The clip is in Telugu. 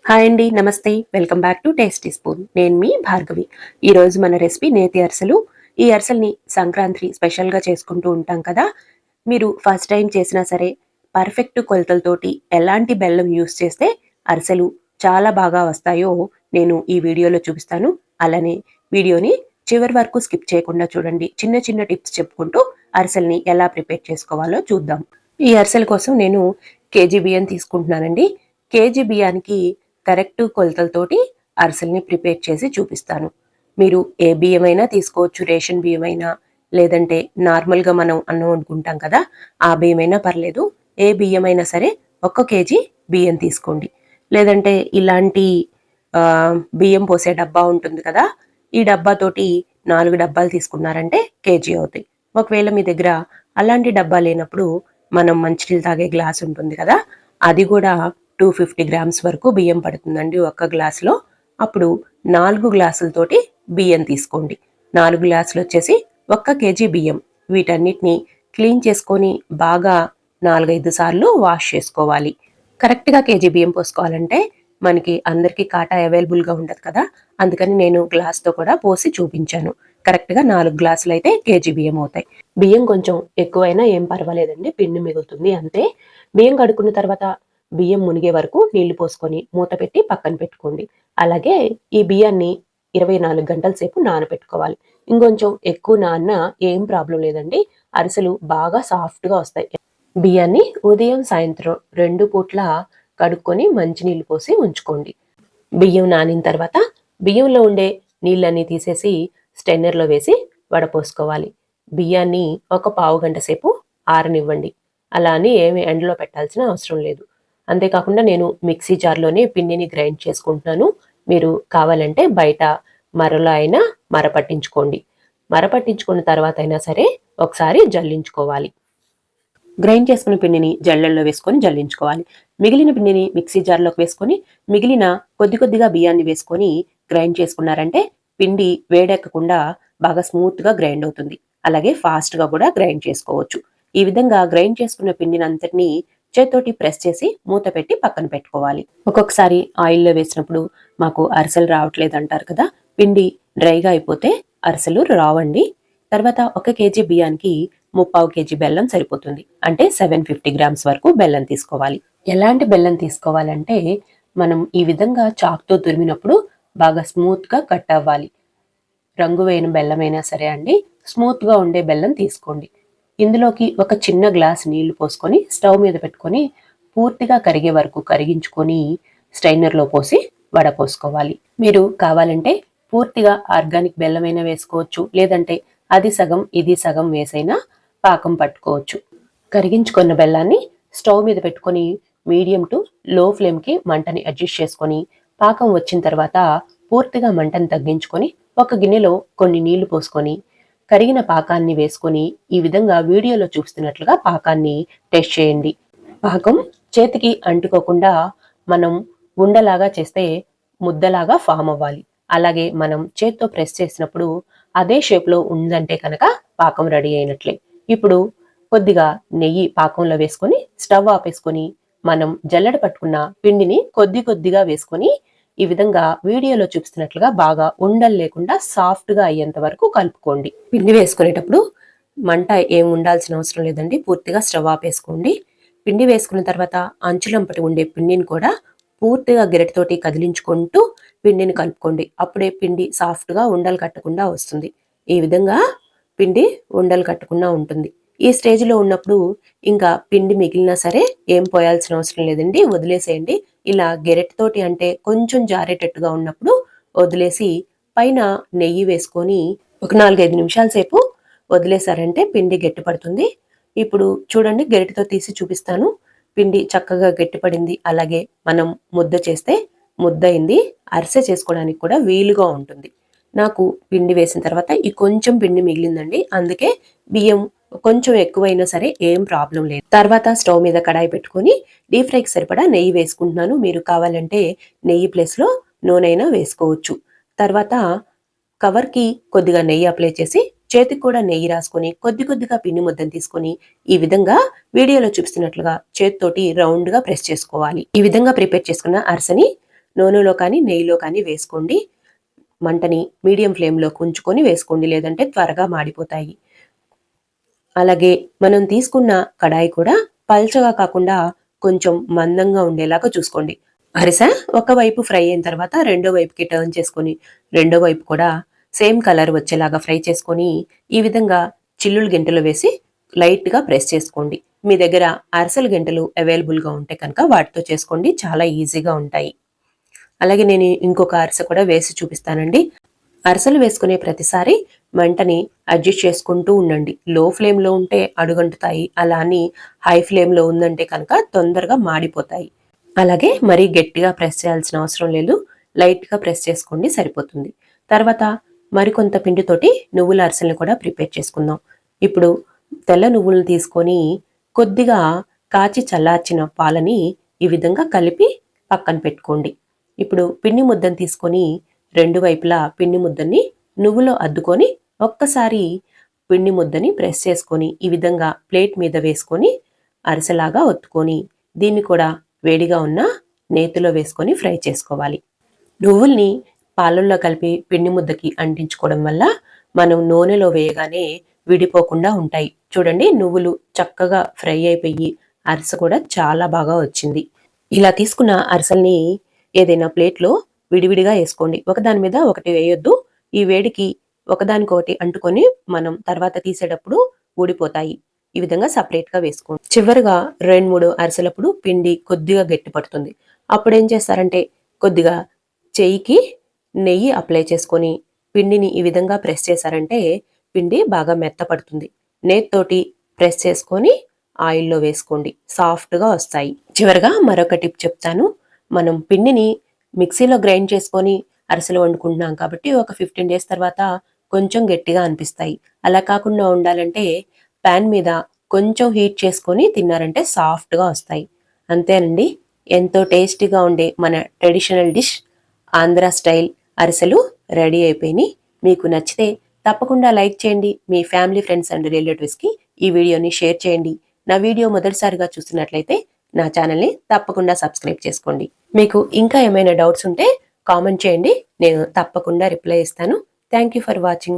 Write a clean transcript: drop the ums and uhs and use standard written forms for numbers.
హాయ్ అండి, నమస్తే. Welcome back to tasty spoon. నేను మీ భార్గవి. ఈరోజు మన రెసిపీ నేతి అరిసెలు. ఈ అరిసెల్ని సంక్రాంతి స్పెషల్గా చేసుకుంటూ ఉంటాం కదా. మీరు ఫస్ట్ టైం చేసినా సరే పర్ఫెక్ట్ కొలతలతోటి ఎలాంటి బెల్లం యూస్ చేస్తే అరిసెలు చాలా బాగా వస్తాయో నేను ఈ వీడియోలో చూపిస్తాను. అలానే వీడియోని చివరి వరకు స్కిప్ చేయకుండా చూడండి. చిన్న చిన్న టిప్స్ చెప్పుకుంటూ అరిసెల్ని ఎలా ప్రిపేర్ చేసుకోవాలో చూద్దాం. ఈ అరిసెల కోసం నేను కేజీ బియ్యం తీసుకుంటున్నానండి. కేజీ బియ్యానికి కరెక్ట్ కొలతలతోటి అరిసెల్ని ప్రిపేర్ చేసి చూపిస్తాను. మీరు ఏ బియ్యమైనా తీసుకోవచ్చు, రేషన్ బియ్యమైనా, లేదంటే నార్మల్గా మనం అన్నం వండుకుంటాం కదా, ఆ బియ్యమైనా పర్లేదు. ఏ బియ్యమైనా సరే 1 కేజీ బియ్యం తీసుకోండి. లేదంటే ఇలాంటి బియ్యం పోసే డబ్బా ఉంటుంది కదా, ఈ డబ్బాతోటి 4 డబ్బాలు తీసుకున్నారంటే కేజీ అవుతాయి. ఒకవేళ మీ దగ్గర అలాంటి డబ్బా లేనప్పుడు మనం మంచినీళ్ళు తాగే గ్లాస్ ఉంటుంది కదా, అది కూడా 250 గ్రామ్స్ వరకు బియ్యం పడుతుందండి ఒక్క గ్లాసులో. అప్పుడు 4 గ్లాసులతోటి బియ్యం తీసుకోండి. 4 గ్లాసులు వచ్చేసి 1 కేజీ బియ్యం. వీటన్నిటిని క్లీన్ చేసుకొని బాగా 4-5 సార్లు వాష్ చేసుకోవాలి. కరెక్ట్గా కేజీ బియ్యం పోసుకోవాలంటే మనకి అందరికీ కాటా అవైలబుల్గా ఉండదు కదా, అందుకని నేను గ్లాస్తో కూడా పోసి చూపించాను. కరెక్ట్గా 4 గ్లాసులు అయితే కేజీ బియ్యం అవుతాయి. బియ్యం కొంచెం ఎక్కువైనా ఏం పర్వాలేదండి, పిండి మిగులుతుంది అంతే. బియ్యం కడుక్కున్న తర్వాత బియ్యం మునిగే వరకు నీళ్లు పోసుకొని మూత పెట్టి పక్కన పెట్టుకోండి. అలాగే ఈ బియ్యాన్ని 24 గంటల సేపు నానబెట్టుకోవాలి. ఇంకొంచెం ఎక్కువ నాన్న ఏం ప్రాబ్లం లేదండి, అరిసెలు బాగా సాఫ్ట్గా వస్తాయి. బియ్యాన్ని ఉదయం సాయంత్రం 2 పూట్ల కడుక్కొని మంచినీళ్ళు పోసి ఉంచుకోండి. బియ్యం నానిన తర్వాత బియ్యంలో ఉండే నీళ్ళన్నీ తీసేసి స్టెన్నర్లో వేసి వడపోసుకోవాలి. బియ్యాన్ని ఒక పావు గంట సేపు ఆరనివ్వండి. అలా అని ఏమి ఎండలో పెట్టాల్సిన అవసరం లేదు. అంతేకాకుండా నేను మిక్సీ జార్లోనే పిండిని గ్రైండ్ చేసుకుంటున్నాను. మీరు కావాలంటే బయట మరలో అయినా మరపట్టించుకోండి. మరపట్టించుకున్న తర్వాత అయినా సరే ఒకసారి జల్లించుకోవాలి. గ్రైండ్ చేసుకున్న పిండిని జల్లెల్లో వేసుకొని జల్లించుకోవాలి. మిగిలిన పిండిని మిక్సీ జార్లోకి వేసుకొని మిగిలిన కొద్ది కొద్దిగా బియ్యాన్ని వేసుకొని గ్రైండ్ చేసుకున్నారంటే పిండి వేడెక్కకుండా బాగా స్మూత్గా గ్రైండ్ అవుతుంది. అలాగే ఫాస్ట్గా కూడా గ్రైండ్ చేసుకోవచ్చు. ఈ విధంగా గ్రైండ్ చేసుకున్న పిండిని అంతటినీ చేత్తోటి ప్రెస్ చేసి మూత పెట్టి పక్కన పెట్టుకోవాలి. ఒక్కొక్కసారి ఆయిల్లో వేసినప్పుడు మాకు అరిసెలు రావట్లేదు అంటారు కదా, పిండి డ్రైగా అయిపోతే అరిసెలు రావండి. తర్వాత 1 కేజీ బియ్యానికి 3/4 కేజీ బెల్లం సరిపోతుంది. అంటే 750 గ్రామ్స్ వరకు బెల్లం తీసుకోవాలి. ఎలాంటి బెల్లం తీసుకోవాలంటే మనం ఈ విధంగా చాక్తో తురిమినప్పుడు బాగా స్మూత్గా కట్ అవ్వాలి. రంగు వేయని బెల్లమైనా సరే అండి, స్మూత్గా ఉండే బెల్లం తీసుకోండి. ఇందులోకి ఒక చిన్న గ్లాస్ నీళ్లు పోసుకొని స్టవ్ మీద పెట్టుకొని పూర్తిగా కరిగే వరకు కరిగించుకొని స్ట్రైనర్లో పోసి వడపోసుకోవాలి. మీరు కావాలంటే పూర్తిగా ఆర్గానిక్ బెల్లమైనా వేసుకోవచ్చు, లేదంటే అది సగం ఇది సగం వేసైనా పాకం పట్టుకోవచ్చు. కరిగించుకున్న బెల్లాన్ని స్టవ్ మీద పెట్టుకొని మీడియం టు లో ఫ్లేమ్కి మంటని అడ్జస్ట్ చేసుకొని పాకం వచ్చిన తర్వాత పూర్తిగా మంటను తగ్గించుకొని ఒక గిన్నెలో కొన్ని నీళ్లు పోసుకొని కరిగిన పాకాన్ని వేసుకొని ఈ విధంగా వీడియోలో చూస్తున్నట్లుగా పాకాన్ని టెస్ట్ చేయండి. పాకం చేతికి అంటుకోకుండా మనం ఉండలాగా చేస్తే ముద్దలాగా ఫామ్ అవ్వాలి. అలాగే మనం చేత్తో ప్రెస్ చేసినప్పుడు అదే షేప్లో ఉందంటే కనుక పాకం రెడీ అయినట్లే. ఇప్పుడు కొద్దిగా నెయ్యి పాకంలో వేసుకొని స్టవ్ ఆపేసుకొని మనం జల్లెడ పట్టుకున్న పిండిని కొద్ది కొద్దిగా వేసుకొని ఈ విధంగా వీడియోలో చూపిస్తున్నట్లుగా బాగా ఉండలు లేకుండా సాఫ్ట్గా అయ్యేంత వరకు కలుపుకోండి. పిండి వేసుకునేటప్పుడు మంట ఏం ఉండాల్సిన అవసరం లేదండి, పూర్తిగా స్టవ్ ఆపేసుకోండి. పిండి వేసుకున్న తర్వాత అంచులంపటి ఉండే పిండిని కూడా పూర్తిగా గరిటెతోటి కదిలించుకుంటూ పిండిని కలుపుకోండి. అప్పుడే పిండి సాఫ్ట్గా ఉండలు కట్టకుండా వస్తుంది. ఈ విధంగా పిండి ఉండలు కట్టకుండా ఉంటుంది. ఈ స్టేజ్లో ఉన్నప్పుడు ఇంకా పిండి మిగిలినా సరే ఏం పోయాల్సిన అవసరం లేదండి, వదిలేసేయండి. ఇలా గెరెట్తోటి అంటే కొంచెం జారేటట్టుగా ఉన్నప్పుడు వదిలేసి పైన నెయ్యి వేసుకొని ఒక 4-5 నిమిషాల సేపు వదిలేసారంటే పిండి గట్టిపడుతుంది. ఇప్పుడు చూడండి, గెరిటితో తీసి చూపిస్తాను. పిండి చక్కగా గట్టిపడింది. అలాగే మనం ముద్ద చేస్తే ముద్దయింది. అరిసె చేసుకోవడానికి కూడా వీలుగా ఉంటుంది. నాకు పిండి వేసిన తర్వాత ఈ కొంచెం పిండి మిగిలిందండి, అందుకే బియ్యం కొంచెం ఎక్కువైనా సరే ఏం ప్రాబ్లం లేదు. తర్వాత స్టవ్ మీద కడాయి పెట్టుకొని డీప్ ఫ్రైకి సరిపడా నెయ్యి వేసుకుంటున్నాను. మీరు కావాలంటే నెయ్యి ప్లేస్లో నూనె అయినా వేసుకోవచ్చు. తర్వాత కవర్కి కొద్దిగా నెయ్యి అప్లై చేసి చేతికి కూడా నెయ్యి రాసుకొని కొద్ది కొద్దిగా పిండి ముద్దను తీసుకొని ఈ విధంగా వీడియోలో చూపిస్తున్నట్లుగా చేతితోటి రౌండ్గా ప్రెస్ చేసుకోవాలి. ఈ విధంగా ప్రిపేర్ చేసుకున్న అరిసెని నూనెలో కానీ నెయ్యిలో కానీ వేసుకోండి. మంటని మీడియం ఫ్లేమ్లోకి ఉంచుకొని వేసుకోండి, లేదంటే త్వరగా మాడిపోతాయి. అలాగే మనం తీసుకున్న కడాయి కూడా పల్చగా కాకుండా కొంచెం మందంగా ఉండేలాగా చూసుకోండి. అరిసె ఒకవైపు ఫ్రై అయిన తర్వాత రెండో వైపుకి టర్న్ చేసుకొని రెండో వైపు కూడా సేమ్ కలర్ వచ్చేలాగా ఫ్రై చేసుకొని ఈ విధంగా చిల్లులు గెంటెలు వేసి లైట్గా ప్రెస్ చేసుకోండి. మీ దగ్గర అరిసెల గెంటెలు అవైలబుల్గా ఉంటే కనుక వాటితో చేసుకోండి, చాలా ఈజీగా ఉంటాయి. అలాగే నేను ఇంకొక అరిసె కూడా వేసి చూపిస్తానండి. అరిసెలు వేసుకునే ప్రతిసారి మంటని అడ్జస్ట్ చేసుకుంటూ ఉండండి. లో ఫ్లేమ్లో ఉంటే అడుగంటుతాయి, అలా అని హై ఫ్లేమ్లో ఉందంటే కనుక తొందరగా మాడిపోతాయి. అలాగే మరీ గట్టిగా ప్రెస్ చేయాల్సిన అవసరం లేదు, లైట్గా ప్రెస్ చేసుకోండి సరిపోతుంది. తర్వాత మరికొంత పిండితోటి నువ్వుల అరిసెలను కూడా ప్రిపేర్ చేసుకుందాం. ఇప్పుడు తెల్ల నువ్వులను తీసుకొని కొద్దిగా కాచి చల్లార్చిన పాలని ఈ విధంగా కలిపి పక్కన పెట్టుకోండి. ఇప్పుడు పిండి ముద్దను తీసుకొని రెండు వైపులా పిండి ముద్దని నువ్వులో అద్దుకొని ఒక్కసారి పిండి ముద్దని ప్రెస్ చేసుకొని ఈ విధంగా ప్లేట్ మీద వేసుకొని అరిసెలాగా ఒత్తుకొని దీన్ని కూడా వేడిగా ఉన్న నేతిలో వేసుకొని ఫ్రై చేసుకోవాలి. నువ్వుల్ని పాలల్లో కలిపి పిండి ముద్దకి అంటించుకోవడం వల్ల మనం నూనెలో వేయగానే విడిపోకుండా ఉంటాయి. చూడండి, నువ్వులు చక్కగా ఫ్రై అయిపోయి అరిసె కూడా చాలా బాగా వచ్చింది. ఇలా తీసుకున్న అరిసెల్ని ఏదైనా ప్లేట్లో విడివిడిగా వేసుకోండి, ఒకదాని మీద ఒకటి వేయొద్దు. ఈ వేడికి ఒకదానికొకటి అంటుకొని మనం తర్వాత తీసేటప్పుడు ఊడిపోతాయి. ఈ విధంగా సపరేట్గా వేసుకోండి. చివరిగా 2-3 అరిసెలప్పుడు పిండి కొద్దిగా గట్టి పడుతుంది. అప్పుడు ఏం చేస్తారంటే కొద్దిగా చెయ్యికి నెయ్యి అప్లై చేసుకొని పిండిని ఈ విధంగా ప్రెస్ చేశారంటే పిండి బాగా మెత్తపడుతుంది. నేతితోటి ప్రెస్ చేసుకొని ఆయిల్లో వేసుకోండి, సాఫ్ట్గా వస్తాయి. చివరిగా మరొక టిప్ చెప్తాను. మనం పిండిని మిక్సీలో గ్రైండ్ చేసుకొని అరిసెలు వండుకుంటున్నాం కాబట్టి ఒక 15 డేస్ తర్వాత కొంచెం గట్టిగా అనిపిస్తాయి. అలా కాకుండా ఉండాలంటే ప్యాన్ మీద కొంచెం హీట్ చేసుకొని తిన్నారంటే సాఫ్ట్గా వస్తాయి. అంతేనండి, ఎంతో టేస్టీగా ఉండే మన ట్రెడిషనల్ డిష్ ఆంధ్ర స్టైల్ అరిసెలు రెడీ అయిపోయినాయి. మీకు నచ్చితే తప్పకుండా లైక్ చేయండి. మీ ఫ్యామిలీ, ఫ్రెండ్స్ అండ్ రిలేటివ్స్కి ఈ వీడియోని షేర్ చేయండి. నా వీడియో మొదటిసారిగా చూస్తున్నట్లయితే నా ఛానల్ని తప్పకుండా సబ్స్క్రైబ్ చేసుకోండి. మీకు ఇంకా ఏమైనా డౌట్స్ ఉంటే కామెంట్ చేయండి, నేను తప్పకుండా రిప్లై ఇస్తాను. Thank you for watching.